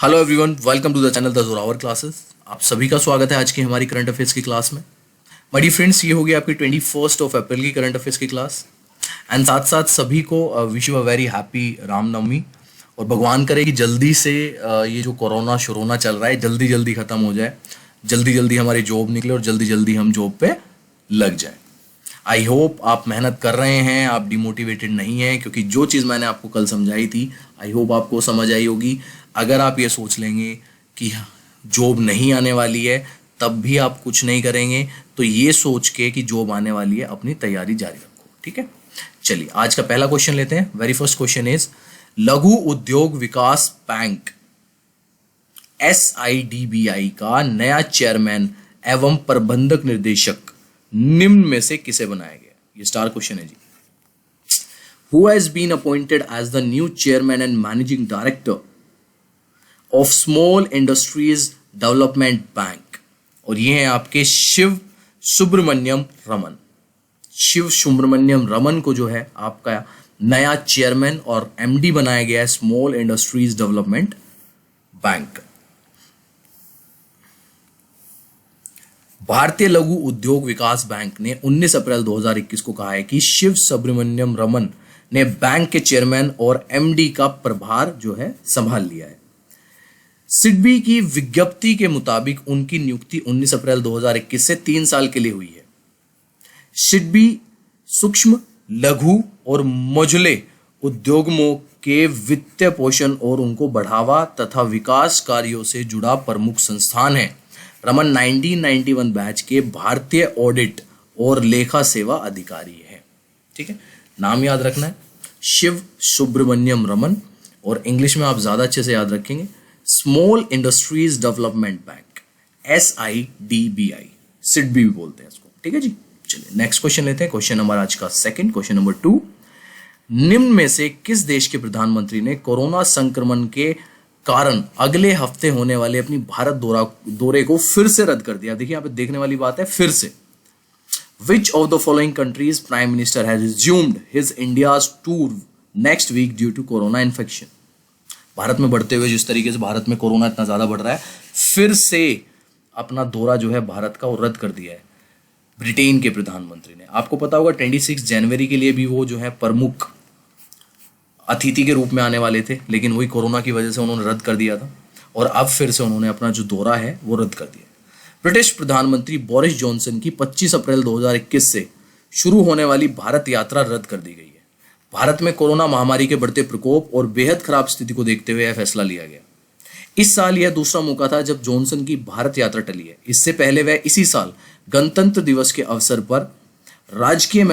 Hello everyone, welcome to the channel the Zorawar classes. आप सभी का स्वागत है आज की हमारी करंट अफेयर्स की क्लास में। माय डियर फ्रेंड्स, ये होगी आपकी 21 अप्रैल की करंट अफेयर्स की क्लास। एंड साथ साथ सभी को wish you a very happy Ramnavami. और भगवान करे कि जल्दी से ये जो कोरोना शोरोना चल रहा है जल्दी जल्दी ख़त्म हो जाए, जल्दी जल्दी हमारी जॉब निकले और जल्दी जल्दी हम जॉब पे लग जाए। आई होप आप मेहनत कर रहे हैं, आप डिमोटिवेटेड नहीं हैं, क्योंकि जो चीज़ मैंने आपको कल समझाई थी आई होप आपको समझ आई होगी। अगर आप ये सोच लेंगे कि जॉब नहीं आने वाली है तब भी आप कुछ नहीं करेंगे, तो ये सोच के कि जॉब आने वाली है अपनी तैयारी जारी रखो। ठीक है, चलिए आज का पहला क्वेश्चन लेते हैं। वेरी फर्स्ट क्वेश्चन इज, लघु उद्योग विकास बैंक SIDBI का नया चेयरमैन एवं प्रबंधक निर्देशक निम्न में से किसे बनाया गया? ये स्टार क्वेश्चन है जी। Who has been appointed as the new chairman and managing director of Small Industries Development Bank? और ये हैं आपके शिव सुब्रमण्यम रमन। शिव सुब्रमण्यम रमन को जो है आपका नया चेयरमैन और MD बनाया गया है स्मॉल इंडस्ट्रीज डेवलपमेंट बैंक। भारतीय लघु उद्योग विकास बैंक ने 19 अप्रैल 2021 को कहा है कि शिव सुब्रमण्यम रमन ने बैंक के चेयरमैन और MD का प्रभार जो है संभाल लिया है। सिडबी की विज्ञप्ति के मुताबिक उनकी नियुक्ति 19 अप्रैल 2021 से 3 साल के लिए हुई है। सिडबी सूक्ष्म, लघु और मझोले उद्योगों के वित्तीय पोषण और उनको बढ़ावा तथा विकास कार्यों से जुड़ा प्रमुख संस्थान है। रमन 1991 बैच के भारतीय ऑडिट और लेखा सेवा अधिकारी है। ठीक है, नाम याद रखना है शिव सुब्रमण्यम रमन, और इंग्लिश में आप ज्यादा अच्छे से याद रखेंगे small industries development bank SIDBI, SIDBI भी बोलते हैं इसको। ठीक है जी, चलिए नेक्स्ट क्वेश्चन लेते हैं। क्वेश्चन नंबर आज का सेकंड, क्वेश्चन नंबर 2, निम्न में से किस देश के प्रधानमंत्री ने कोरोना संक्रमण के कारण अगले हफ्ते होने वाले अपनी भारत दौरे को फिर से रद्द कर दिया? देखिए यहाँ पे देखने वाली बात है, फिर से। Which of the following countries Prime Minister has resumed his India's tour next week due to corona infection? Bharat में बढ़ते हुए जिस तरीके से भारत में कोरोना इतना ज्यादा बढ़ रहा है, फिर से अपना दौरा जो है भारत का वो रद्द कर दिया है ब्रिटेन के प्रधानमंत्री ने। आपको पता होगा 26 जनवरी के लिए भी वो जो है प्रमुख अतिथि के रूप में आने वाले थे, लेकिन वही कोरोना की वजह से उन्होंने रद्द कर दिया था और अब फिर से उन्होंने अपना जो दौरा है वो रद्द कर दिया। ब्रिटिश प्रधानमंत्री बोरिस जॉनसन की 25 अप्रैल 2021 से शुरू होने वाली भारत यात्रा रद्द कर दी गई है। भारत में कोरोना महामारी के बढ़ते प्रकोप और बेहद खराब स्थिति को देखते हुए यह फैसला लिया गया। इस साल यह दूसरा मौका था जब जॉनसन की भारत यात्रा टली है। इससे पहले वह इसी साल गणतंत्र दिवस के अवसर पर राजकीय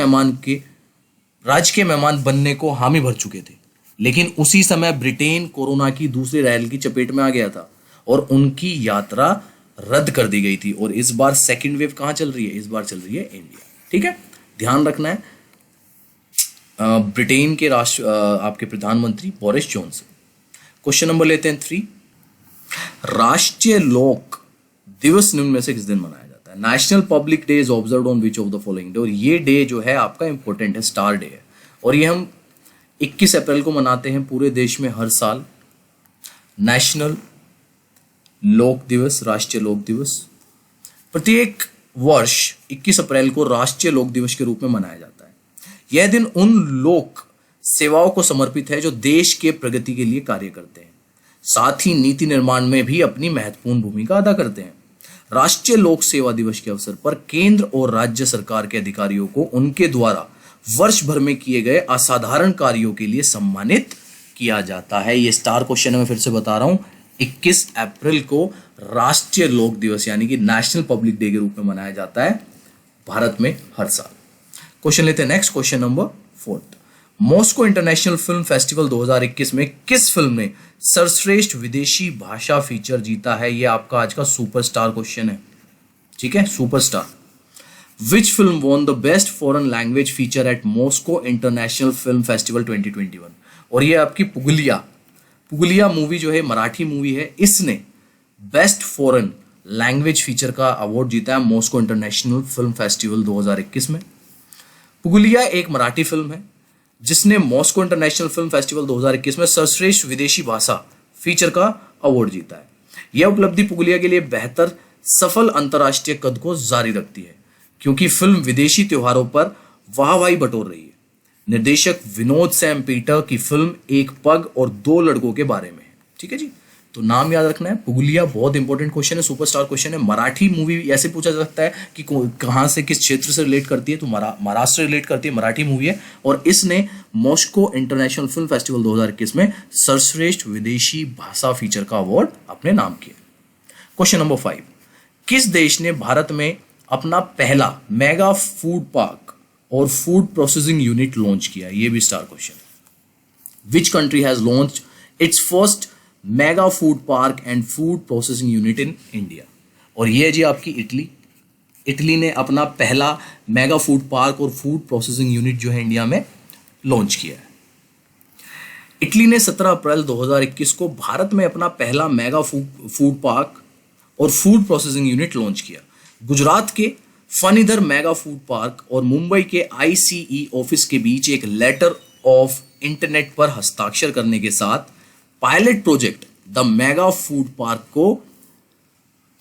मेहमान बनने को हामी भर चुके थे, लेकिन उसी समय ब्रिटेन कोरोना की दूसरी लहर की चपेट में आ गया था और उनकी यात्रा रद्द कर दी गई थी। और इस बार सेकेंड वेव कहां चल रही है? इस बार चल रही है इंडिया। ठीक है, ध्यान रखना है। ब्रिटेन के आपके प्रधानमंत्री बोरिस जॉनसन। क्वेश्चन नंबर लेते हैं 3, राष्ट्रीय लोक दिवस निम्न में से किस दिन मनाया जाता है? National public day is observed on which of the following day? और ये डे जो है आपका इंपॉर्टेंट है, स्टार डे है, और ये हम 21 अप्रैल को मनाते हैं पूरे देश में हर साल। नेशनल लोक दिवस, राष्ट्रीय लोक दिवस प्रत्येक वर्ष 21 अप्रैल को राष्ट्रीय लोक दिवस के रूप में मनाया जाता है। यह दिन उन लोक सेवाओं को समर्पित है जो देश के प्रगति के लिए कार्य करते हैं, साथ ही नीति निर्माण में भी अपनी महत्वपूर्ण भूमिका अदा करते हैं। राष्ट्रीय लोक सेवा दिवस के अवसर पर केंद्र और राज्य सरकार के अधिकारियों को उनके द्वारा वर्ष भर में किए गए असाधारण कार्यों के लिए सम्मानित किया जाता है। ये स्टार क्वेश्चन है, मैं फिर से बता रहा हूं। 21 अप्रैल को राष्ट्रीय लोक दिवस यानी कि नेशनल पब्लिक डे के रूप में मनाया जाता है भारत में हर साल। क्वेश्चन लेते हैं next, question number 4, Moscow international film festival 2021 में किस फिल्म ने सर्वश्रेष्ठ विदेशी भाषा फीचर जीता है? ये आपका आज का सुपरस्टार क्वेश्चन है। ठीक है, superstar. Which film won the best foreign language feature at Moscow International Film Festival 2021? और ये आपकी पुगलिया मूवी जो है मराठी मूवी है, इसने बेस्ट फॉरेन लैंग्वेज फीचर का अवार्ड जीता है मॉस्को इंटरनेशनल फिल्म फेस्टिवल 2021 में। पुगलिया एक मराठी फिल्म है जिसने मॉस्को इंटरनेशनल फिल्म फेस्टिवल 2021 में सर्वश्रेष्ठ विदेशी भाषा फीचर का अवार्ड जीता है। यह उपलब्धि पुगलिया के लिए बेहतर सफल अंतर्राष्ट्रीय कद को जारी रखती है क्योंकि फिल्म विदेशी त्योहारों पर वाहवाही बटोर रही है। निर्देशक विनोद सैम पीटर की फिल्म एक पग और दो लड़कों के बारे में है। ठीक है जी, तो नाम याद रखना है पुगलिया, बहुत इंपॉर्टेंट क्वेश्चन है, सुपरस्टार क्वेश्चन है। मराठी मूवी ऐसे पूछा जा सकता है कि कहाँ से किस क्षेत्र से रिलेट करती है, तो महाराष्ट्र रिलेट करती है, मराठी मूवी है। और इसने मॉस्को इंटरनेशनल फिल्म फेस्टिवल 2021 में सर्वश्रेष्ठ विदेशी भाषा फीचर का अवार्ड अपने नाम किया। क्वेश्चन नंबर 5, किस देश ने भारत में अपना पहला मेगा फूड पार्क और फूड प्रोसेसिंग यूनिट लॉन्च किया? ये भी star question. Which country has launched it's first mega food park and food processing unit in India? और ये है जी आपकी इटली। इटली ने अपना पहला मेगा फूड पार्क और फूड प्रोसेसिंग यूनिट जो है इंडिया में लॉन्च किया है। इटली ने 17 अप्रैल 2021 को भारत में अपना पहला मेगा फूड पार्क और फूड प्रोसेसिंग यूनिट लॉन्च किया। गुजरात के फनीधर मेगा फूड पार्क और मुंबई के आईसीई ऑफिस के बीच एक लेटर ऑफ इंटरनेट पर हस्ताक्षर करने के साथ pilot project the mega food park को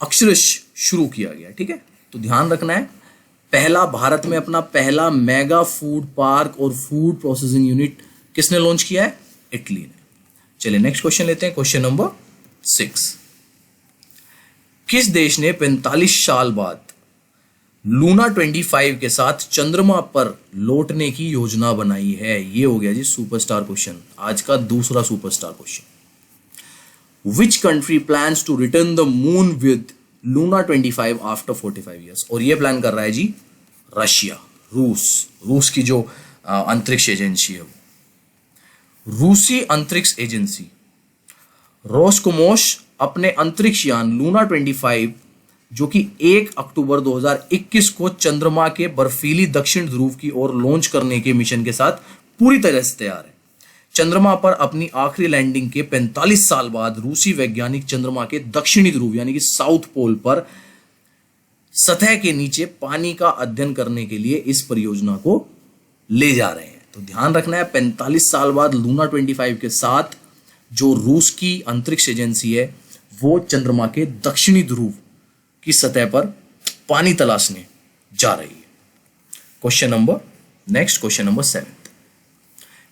अक्षरश शुरू किया गया। ठीक है, तो ध्यान रखना है, पहला भारत में अपना पहला मेगा फूड पार्क और फूड प्रोसेसिंग यूनिट किसने लॉन्च किया है? इटली ने। चलिए नेक्स्ट क्वेश्चन लेते हैं, क्वेश्चन नंबर 6। किस देश ने 45 साल बाद लूना 25 के साथ चंद्रमा पर लौटने की योजना बनाई है? ये हो गया जी सुपरस्टार क्वेश्चन, आज का दूसरा superstar question. Which country plans to return the moon with Luna 25 after 45 years? और ये प्लान कर रहा है जी रशिया, रूस की जो अंतरिक्ष एजेंसी है वो। रूसी अंतरिक्ष एजेंसी रोस्कोमोस अपने अंतरिक्ष यान लूना 25 जो कि 1 अक्टूबर 2021 को चंद्रमा के बर्फीली दक्षिण ध्रुव की ओर लॉन्च करने के मिशन के साथ पूरी तरह से तैयार है। चंद्रमा पर अपनी आखिरी लैंडिंग के 45 साल बाद रूसी वैज्ञानिक चंद्रमा के दक्षिणी ध्रुव यानी कि साउथ पोल पर सतह के नीचे पानी का अध्ययन करने के लिए इस परियोजना को ले जा रहे हैं। तो ध्यान रखना है, 45 साल बाद लूना 25 के साथ जो रूस की अंतरिक्ष एजेंसी है वो चंद्रमा के दक्षिणी ध्रुव की सतह पर पानी तलाशने जा रही है। Question number 7।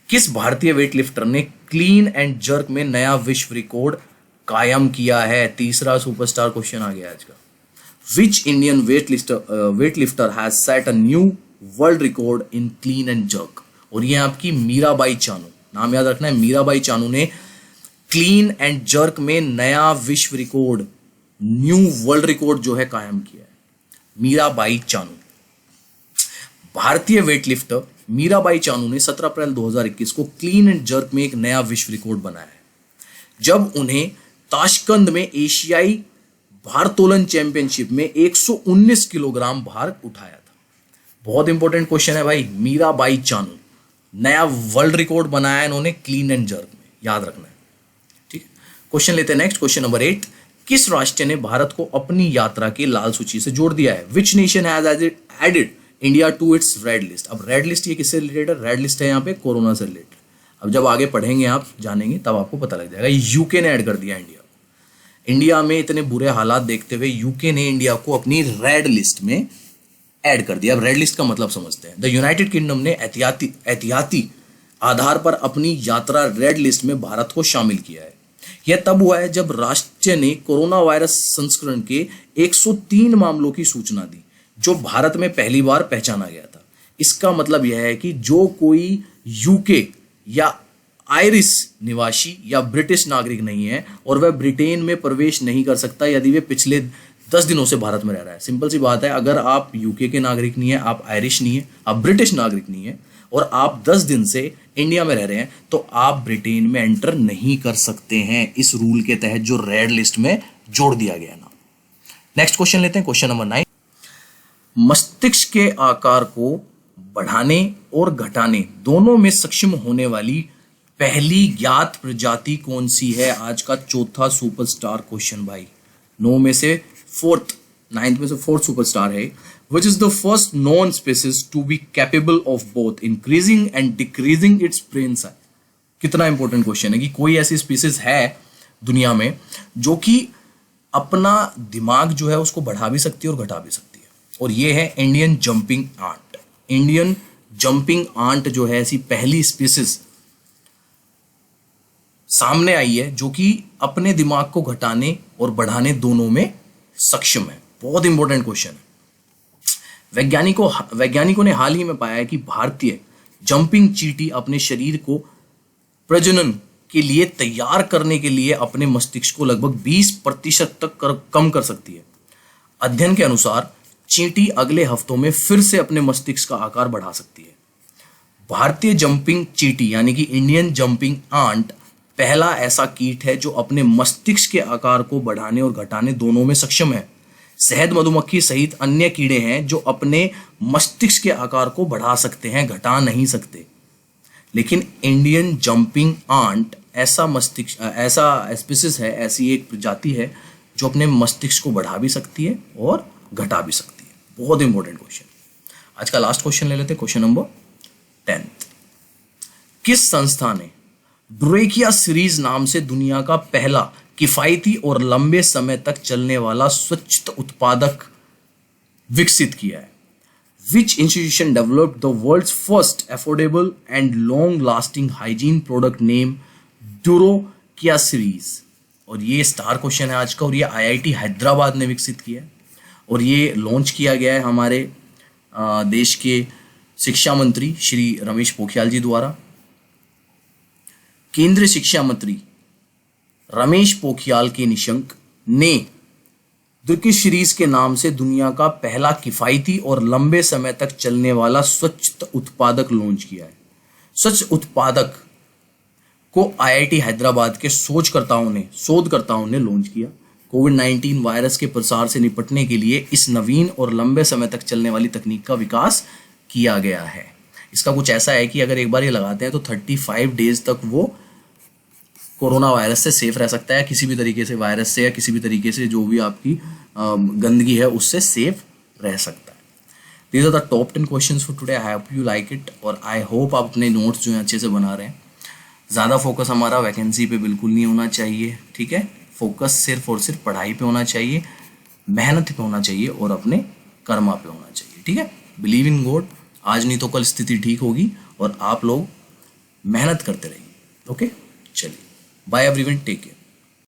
किस भारतीय वेटलिफ्टर ने क्लीन एंड जर्क में नया विश्व रिकॉर्ड कायम किया है? तीसरा सुपरस्टार क्वेश्चन आ गया आज का। Which Indian weightlifter has set a new world record in clean and jerk? और ये आपकी मीराबाई चानू, नाम याद रखना है, मीराबाई चानू ने क्लीन एंड जर्क में नया विश्व रिकॉर्ड, न्यू वर्ल्ड रिकॉर्ड जो है कायम किया है। मीराबाई चानू, भारतीय वेटलिफ्टर मीराबाई चानू ने 17 अप्रैल 2021 को क्लीन एंड जर्क में एक नया विश्व रिकॉर्ड बनाया है जब उन्हें ताशकंद में एशियाई भारोत्तोलन चैंपियनशिप में 119 किलोग्राम भार उठाया था। बहुत इंपॉर्टेंट क्वेश्चन है भाई, मीराबाई चानू नया वर्ल्ड रिकॉर्ड बनाया इन्होंने क्लीन एंड जर्क में, याद रखना है। ठीक है, क्वेश्चन लेते हैं नेक्स्ट, क्वेश्चन नंबर 8। किस राष्ट्र ने भारत को अपनी यात्रा की लाल सूची से जोड़ दिया है? Which nation has added India to its red list? अब रेड लिस्ट ये किससे रिलेटेड है? रेड लिस्ट है यहाँ पे कोरोना से रिलेटेड। अब जब आगे पढ़ेंगे आप जानेंगे तब आपको पता लग जाएगा। यूके ने ऐड कर दिया इंडिया को। इंडिया में इतने बुरे हालात देखते हुए यूके ने इंडिया को अपनी रेड लिस्ट में ऐड कर दिया। अब रेड लिस्ट का मतलब समझते हैं। द यूनाइटेड किंगडम ने एहतियाती आधार पर अपनी यात्रा रेड लिस्ट में भारत को शामिल किया है। यह तब हुआ है जब राष्ट्र ने कोरोना वायरस संस्करण के 103 मामलों की सूचना दी जो भारत में पहली बार पहचाना गया था। इसका मतलब यह है कि जो कोई यूके या आयरिश निवासी या ब्रिटिश नागरिक नहीं है और वह ब्रिटेन में प्रवेश नहीं कर सकता यदि वे पिछले 10 दिनों से भारत में रह रहा है। सिंपल सी बात है, अगर आप यूके के नागरिक नहीं है, आप आयरिश नहीं है, आप ब्रिटिश नागरिक नहीं है और आप 10 दिन से इंडिया में रह रहे हैं तो आप ब्रिटेन में एंटर नहीं कर सकते हैं इस रूल के तहत जो रेड लिस्ट में जोड़ दिया गया ना। नेक्स्ट क्वेश्चन लेते हैं, क्वेश्चन नंबर 9। मस्तिष्क के आकार को बढ़ाने और घटाने दोनों में सक्षम होने वाली पहली ज्ञात प्रजाति कौन सी है? आज का चौथा सुपरस्टार क्वेश्चन भाई। 9 में से 9th में से 4th सुपरस्टार है। Which is the first known species to be capable of both increasing and decreasing its brain size? कितना इंपॉर्टेंट क्वेश्चन है कि कोई ऐसी स्पीसीज है दुनिया में, जो कि अपना दिमाग जो है उसको बढ़ा भी सकती है और घटा भी सकती है, और ये है Indian jumping ant. Indian jumping ant जो है ऐसी पहली स्पीसीज सामने आई है जो कि अपने दिमाग को घटाने और बढ़ाने दोनों में सक्षम है। बहुत इंपॉर्टेंट क्वेश्चन है। वैज्ञानिकों ने हाल ही में पाया है कि भारतीय जंपिंग चींटी अपने शरीर को प्रजनन के लिए तैयार करने के लिए अपने मस्तिष्क को लगभग 20% तक कम कर सकती है। अध्ययन के अनुसार चींटी अगले हफ्तों में फिर से अपने मस्तिष्क का आकार बढ़ा सकती है। भारतीय जंपिंग चींटी यानी कि इंडियन जंपिंग आंट पहला ऐसा कीट है जो अपने मस्तिष्क के आकार को बढ़ाने और घटाने दोनों में सक्षम है। शहद मधुमक्खी सहित अन्य कीड़े हैं जो अपने मस्तिष्क के आकार को बढ़ा सकते हैं, घटा नहीं सकते, लेकिन इंडियन जंपिंग आंट ऐसा स्पीसीज है, ऐसी एक प्रजाति है जो अपने मस्तिष्क को बढ़ा भी सकती है और घटा भी सकती है। बहुत इंपॉर्टेंट क्वेश्चन। आज का लास्ट क्वेश्चन ले लेते हैं, क्वेश्चन नंबर 10। किस संस्था ने ड्यूरेकिया सीरीज नाम से दुनिया का पहला किफायती और लंबे समय तक चलने वाला स्वच्छ उत्पादक विकसित किया है? Which institution developed the world's first affordable and long-lasting hygiene product name Durokia series? और ये स्टार क्वेश्चन है आज का, और ये IIT हैदराबाद ने विकसित किया है, और ये लॉन्च किया गया है हमारे देश के शिक्षा मंत्री श्री रमेश पोखरियाल जी द्वारा। केंद्रीय शिक्षा मंत्री रमेश पोखरियाल के निशंक ने दुर्की सीरीज के नाम से दुनिया का पहला किफायती और लंबे समय तक चलने वाला स्वच्छ उत्पादक लॉन्च किया है। स्वच्छ उत्पादक को IIT हैदराबाद के शोधकर्ताओं ने लॉन्च किया। कोविड-19 वायरस के प्रसार से निपटने के लिए इस नवीन और लंबे समय तक चलने वाली तकनीक का विकास किया गया है। इसका कुछ ऐसा है कि अगर एक बार ये लगाते हैं तो 35 डेज तक वो कोरोना वायरस से सेफ रह सकता है, किसी भी तरीके से वायरस से या किसी भी तरीके से जो भी आपकी गंदगी है उससे सेफ रह सकता है। These are the top 10 questions for today. I hope you like it, और आई होप आप अपने नोट्स जो है अच्छे से बना रहे हैं। ज़्यादा फोकस हमारा वैकेंसी पे बिल्कुल नहीं होना चाहिए, ठीक है। फोकस सिर्फ और सिर्फ पढ़ाई पे होना चाहिए, मेहनत पे होना चाहिए और अपने कर्मा पे होना चाहिए, ठीक है। बिलीव इन गॉड, आज नहीं तो कल स्थिति ठीक होगी और आप लोग मेहनत करते रहिए, ओके। चलिए, बाय एवरीवन, टेक केयर।